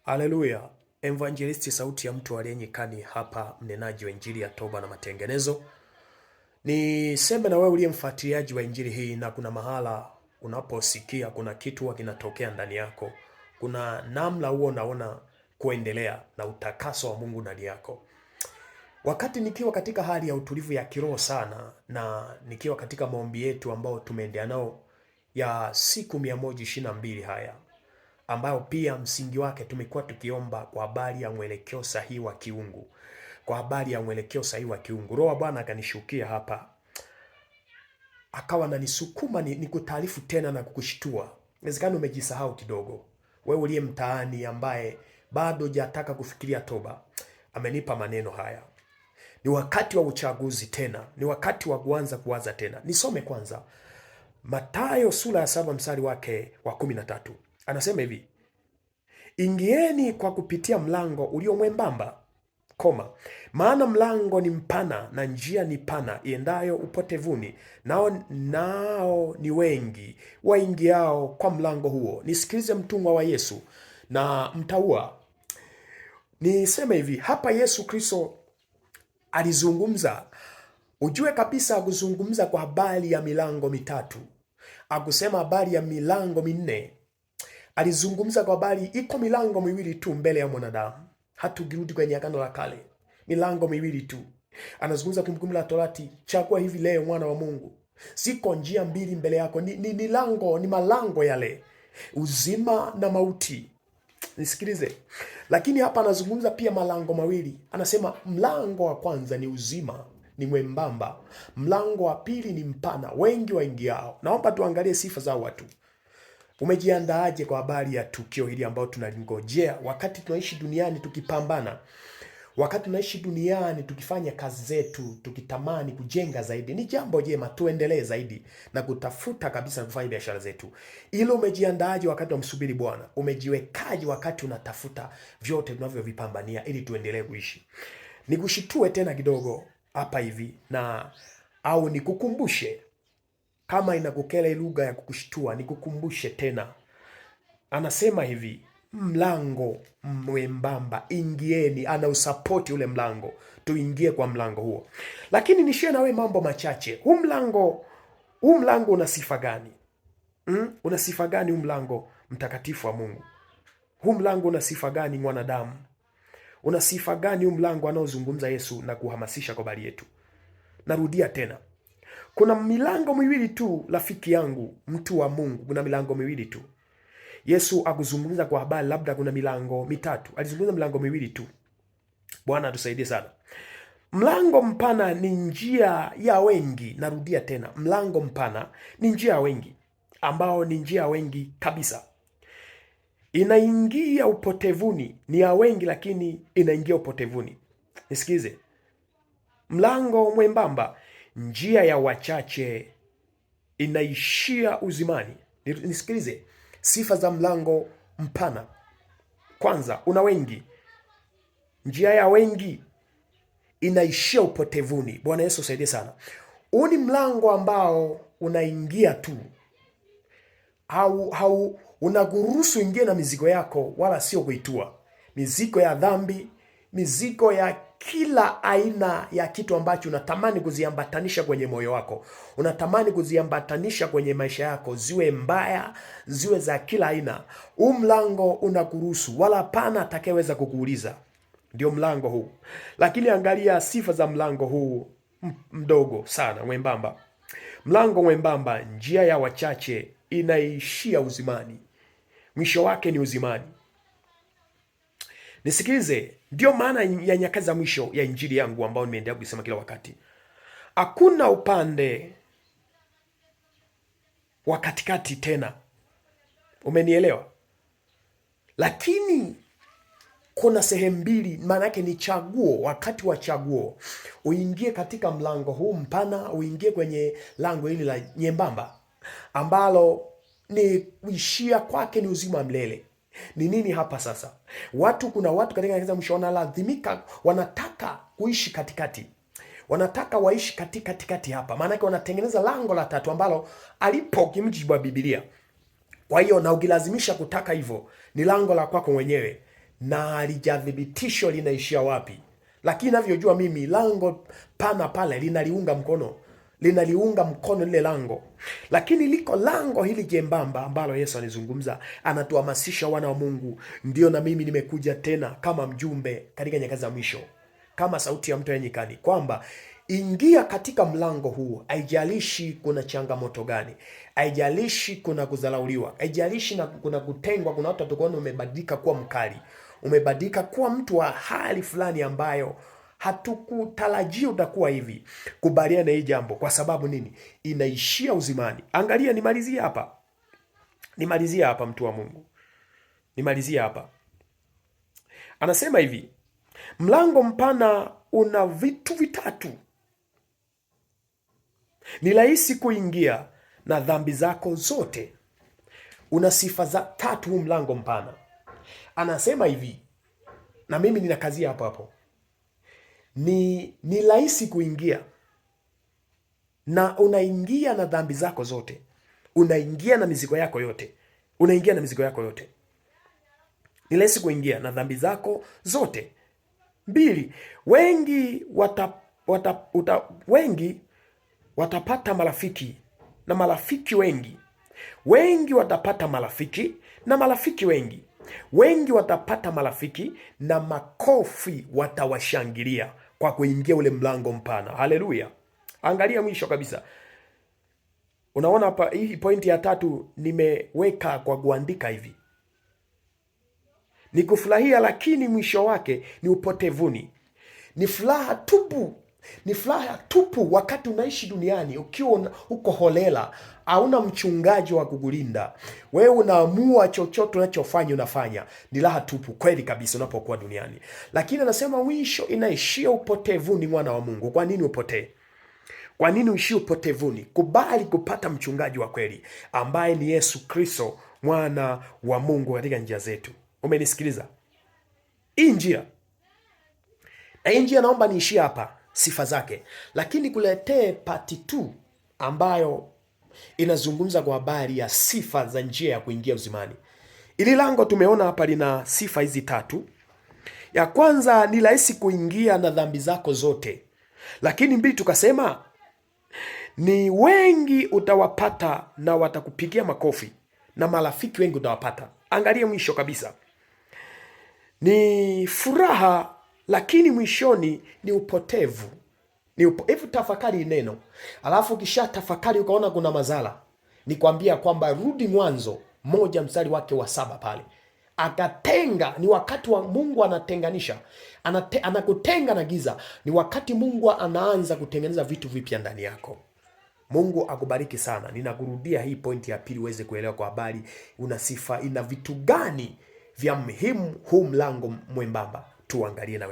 Haleluya. Evangelisti sauti ya mtu aliye nyikani hapa, mnenaji wa injili ya toba na matengenezo. Niseme na wewe uliye mfuatiliaji wa injili hii, na kuna mahala unaposikia kuna kitu huwa kinatokea ndani yako. Kuna namna huo unaona kuendelea na utakaso wa Mungu ndani yako. Wakati nikiwa katika hali ya utulivu ya kiroho sana, na nikiwa katika maombi yetu ambao tumeendelea nao ya siku 122 haya, ambayo pia msingi wake tumekuwa tukiomba kwa habari ya mwelekeo sahihi wa kiungu. Kwa habari ya mwelekeo sahihi wa kiungu. Roho wa Bwana akanishukia hapa. Akawa ananisukuma nikutaarifu tena na kukushtua. Inawezekana umejisahau kidogo. Wewe uliye mtaani ambaye bado hujataka kufikiria toba, amenipa maneno haya. Ni wakati wa uchaguzi tena. Ni wakati wa kuanza kuwaza tena. Nisome kwanza Mathayo sura ya 7 mstari wake wa 13. Anasema hivi: ingieni kwa kupitia mlango ulio mwembamba, maana mlango ni mpana na njia ni pana iendayo upotevuni, nao ni wengi waingiao kwa mlango huo. Nisikilize mtumwa wa Yesu na mtaua. Niseme hivi, hapa Yesu Kristo alizungumza. Ujue kabisa akuzungumza kwa habari ya milango mitatu. Akusema habari ya milango minne. Alizungumza kwa habari iko milango miwili tu mbele ya mwanadamu. Hatugirudi kwenye Agano la Kale. Milango miwili tu. Anazungumza Kumbukumbu la Torati, chagua hivi leo mwana wa Mungu. Siko njia mbili mbele yako. Ni malango yale. Uzima na mauti. Nisikilize. Lakini hapa anazungumza pia malango mawili. Anasema mlango wa kwanza ni uzima, ni mwembamba. Mlango wa pili ni mpana, wengi waingiao. Naomba tuangalie sifa za watu. Umejiandaaje kwa habari ya tukio hili ambao tunalingojea wakati tunaishi duniani tukipambana? Wakati tunaishi duniani tukifanya kazi zetu, tukitamani kujenga zaidi. Ni jambo jema, tuendelee zaidi na kutafuta kabisa kufanya biashara zetu. Ilo umejiandaaje wakati unamsubiri Bwana? Umejiwekaje wakati unatafuta vyote tunavyovipambania ili tuendelee kuishi? Nikushitue tena kidogo hapa hivi au nikukumbushe. Kama inakukera lugha ya kukushtua, nikukumbushe tena. Anasema hivi, mlango mwembamba, ingieni. Ana usapoti ule mlango, tuingie kwa mlango huo. Lakini nishie na wewe mambo machache. Huu mlango una sifa gani? Una sifa gani huu mlango mtakatifu wa Mungu? Huu mlango una sifa gani mwanadamu? Una sifa gani huu mlango anaozungumza Yesu na kuhamasisha kwa habari yetu? Narudia tena. Kuna milango miwili tu, rafiki yangu, mtu wa Mungu. Kuna milango miwili tu. Yesu akuzungumza kwa habari labda kuna milango mitatu. Alizungumza milango miwili tu. Bwana atusaidie sana. Mlango mpana ni njia ya wengi. Narudia tena. Mlango mpana ni njia ya wengi, ambao ni njia ya wengi kabisa. Inaingia upotevuni. Ni ya wengi lakini inaingia upotevuni. Nisikize. Mlango mwembamba, njia ya wachache, inaishia uzimani. Nisikilize. Sifa za mlango mpana. Kwanza, una wengi. Njia ya wengi inaishia upotevuni. Bwana Yesu saidie sana. Huu ni mlango ambao unaingia tu. Unakuruhusu ingie na mizigo yako, wala sio kuitua. Mizigo ya dhambi, mizigo ya kila aina ya kitu ambacho unatamani kuziambatanisha kwenye moyo wako. Unatamani kuziambatanisha kwenye maisha yako, ziwe mbaya, ziwe za kila aina. Huu mlango unakuruhusu, wala hapana atakayeweza kukuuliza. Ndio mlango huu. Lakini angalia sifa za mlango huu mdogo sana, mwembamba. Mlango mwembamba, njia ya wachache, inaishia uzimani. Mwisho wake ni uzimani. Nisikilize, ndio maana ya nyakati za mwisho ya injili yangu ambao nimeendelea kusema kila wakati. Hakuna upande wa katikati tena. Umenielewa? Lakini kuna sehemu mbili, maana yake ni chaguo, wakati wa chaguo. Uingie katika mlango huu mpana, uingie kwenye lango hili la nyembamba ambalo ni kuishia kwake ni uzima mlele. Ni nini hapa sasa? Kuna watu katika nyakati za mwisho wanalazimika, wanataka kuishi katikati. Wanataka waishi katikati hapa. Maana yake wanatengeneza lango la tatu ambalo alipo kimjibu wa Biblia. Kwa hiyo na ukilazimisha kutaka hivyo, ni lango la kwako mwenyewe. na halijathibitisho linaishia wapi. Lakini navyojua mimi, lango pana pale linaliunga mkono lile lango. Lakini liko lango hili jembamba ambalo Yesu alizungumza, anatuhamasisha wana wa Mungu. Ndio na mimi nimekuja tena kama mjumbe katika nyakati za mwisho, kama sauti ya mtu aliye nyikani, kwamba ingia katika mlango huu. Haijalishi kuna changamoto gani, haijalishi kuna kudharauliwa, haijalishi na kuna kutengwa. Kuna watu watakuona umebadilika kuwa mkali, umebadilika kuwa mtu wa hali fulani ambayo hatukutarajia utakuwa hivi. Kubaliana na hii jambo. Kwa sababu nini? Inaishia uzimani. Angalia, nimalizie hapa mtu wa Mungu. Nimalizie hapa. Anasema hivi, mlango mpana una vitu vitatu. Ni rahisi kuingia na dhambi zako zote. Una sifa za tatu huu mlango mpana. Anasema hivi, na mimi ninakazia hapo. Ni rahisi kuingia, na unaingia na dhambi zako zote. Unaingia na mizigo yako yote. Ni rahisi kuingia na dhambi zako zote. 2, wengi watapata marafiki na marafiki wengi. Wengi watapata marafiki na marafiki wengi. Wengi watapata marafiki na makofi watawashangilia kwa kuingia ule mlango mpana. Haleluya. Angalia mwisho kabisa. Unaona hapa, hii pointi ya 3 nimeweka kwa kuandika hivi. Ni kufurahia, lakini mwisho wake ni upotevuni. Ni furaha tupu wakati unaishi duniani ukiwa uko holela, hauna mchungaji wa kukulinda. Wewe unaamua chochote unachofanya unafanya. Ni raha tupu kweli kabisa unapokuwa duniani. Lakini anasema mwisho inaishia upotevuni, mwana wa Mungu. Kwa nini upotee? Kwa nini uishie upotevuni? Kubali kupata mchungaji wa kweli ambaye ni Yesu Kristo, mwana wa Mungu katika njia zetu. Umenisikiliza? Hii njia naomba niishie hapa, sifa zake, lakini kuletee part 2 ambayo inazungumza kwa habari ya sifa za njia ya kuingia uzimani. Ili lango tumeona hapa lina sifa hizi 3. Ya kwanza ni rahisi kuingia na dhambi zako zote. Lakini 2 tukasema ni wengi utawapata na watakupigia makofi, na marafiki wengi utawapata. Angalia mwisho kabisa. Ni furaha, lakini mwishoni ni upotevu. Hebu tafakari neno. Alafu kisha tafakari ukaona kuna madhara. Nikwambia kwamba rudi Mwanzo 1 mstari wake wa 7 pale. Akatenga, ni wakati wa Mungu anatenganisha. Anakutenga na giza. Ni wakati Mungu anaanza kutengeneza vitu vipya ndani yako. Mungu akubariki sana. Ninakurudia hii pointi ya pili uweze kuelewa kwa habari una sifa, ina vitu gani vya muhimu huu mlango mwembamba. Tuangalie na